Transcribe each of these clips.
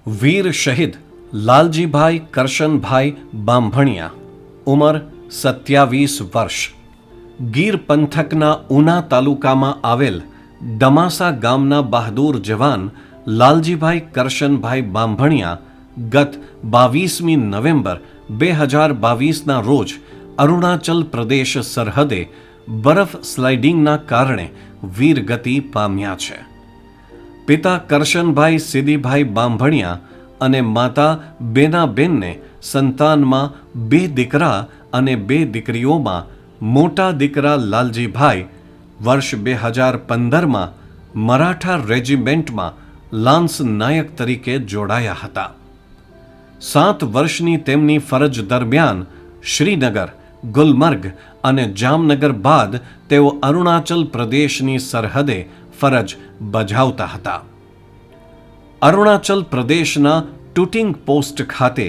વીર શહીદ લાલજીભાઈ કરશનભાઈ બાંભણિયા, ઉંમર 27 વર્ષ, ગીર પંથકના ઉના તાલુકામાં આવેલ ડમાસા ગામના બહાદુર જવાન લાલજીભાઈ કરશનભાઈ બાંભણિયા ગત 22મી નવેમ્બર 2022ના રોજ અરુણાચલ પ્રદેશ સરહદે બરફ સ્લાઇડિંગના કારણે વીરગતિ પામ્યા છે. પિતા કરશનભાઈ સિદીભાઈ બાંભણિયા અને માતા બેનાબેનને સંતાનમાં 2 દીકરા અને 2 દીકરીઓમાં મોટા દીકરા લાલજીભાઈ વર્ષ 2015માં મરાઠા રેજિમેન્ટમાં લાન્સ નાયક તરીકે જોડાયા હતા. 7 વર્ષની તેમની ફરજ દરમિયાન શ્રીનગર, ગુલમર્ગ અને જામનગર બાદ તેઓ અરુણાચલ પ્રદેશની સરહદે ફરજ બજાવતા હતા. અરુણાચલ પ્રદેશના ટુટિંગ પોસ્ટ ખાતે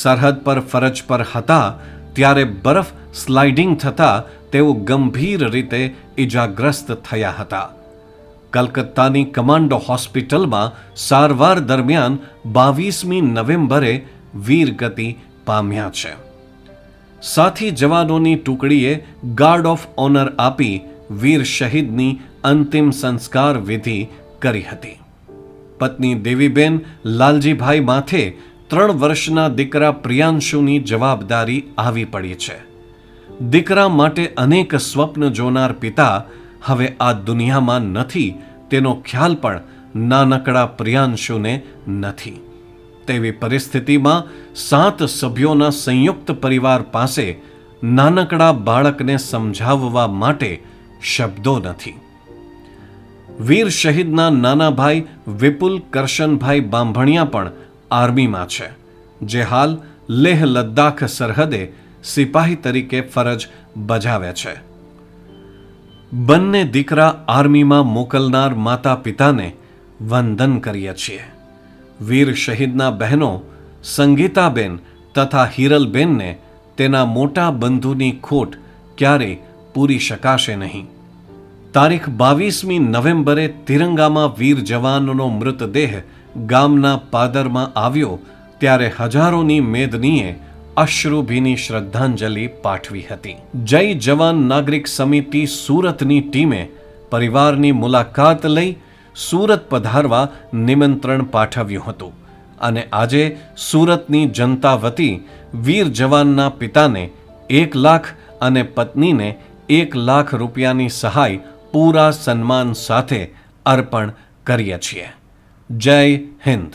સરહદ પર ફરજ પર હતા ત્યારે બરફ સ્લાઇડિંગ થતાં તેઓ ગંભીર રીતે ઇજાગ્રસ્ત થયા હતા. કલકત્તાની કમાન્ડો હોસ્પિટલમાં સારવાર દરમિયાન 22મી નવેમ્બરે વીરગતિ પામ્યા છે. સાથી જવાનોની ટુકડીએ ગાર્ડ ઓફ ઓનર આપી વીર શહીદની અંતિમ સંસ્કાર વિધિ કરી હતી. પત્ની દેવીબેન લાલજીભાઈ માથે 3 વર્ષના દીકરા પ્રિયાંશુની જવાબદારી આવી પડી છે. દીકરા માટે અનેક સ્વપ્ન જોનાર પિતા હવે આ દુનિયામાં નથી તેનો ખ્યાલ પણ નાનકડા પ્રિયાંશુને નથી. તેવી પરિસ્થિતિમાં 7 સભ્યોના સંયુક્ત પરિવાર પાસે નાનકડા બાળકને સમજાવવા માટે શબ્દો નથી. વીર શહીદના નાના ભાઈ વિપુલ કરશનભાઈ બાંભણિયા પણ આર્મીમાં છે, જે હાલ લેહ લદ્દાખ સરહદે સિપાહી તરીકે ફરજ બજાવે છે. બંને દીકરા આર્મીમાં મોકલનાર માતા પિતાને વંદન કરીએ છીએ. વીર શહીદના બહેનો સંગીતાબેન તથા હિરલબેનને તેના મોટા બંધુની ખોટ ક્યારેય પૂરી શકાશે નહીં. તારીખ 22મી નવેમ્બરે તિરંગામાં વીર જવાનનો મૃતદેહ ગામના પાદરમાં આવ્યો ત્યારે હજારોની મેદનીએ અશ્રુભીની શ્રદ્ધાંજલિ પાઠવી હતી. જય જવાન નાગરિક સમિતિ સુરતની ટીમે પરિવારની મુલાકાત લઈ સુરત પધારવા નિમંત્રણ પાઠવ્યું હતું અને આજે સુરતની જનતા વતી વીર જવાનના પિતાને 1 લાખ અને પત્નીને 1 લાખ રૂપિયાની સહાય પૂરા સન્માન સાથે અર્પણ કરીએ છીએ. જય હિન્દ.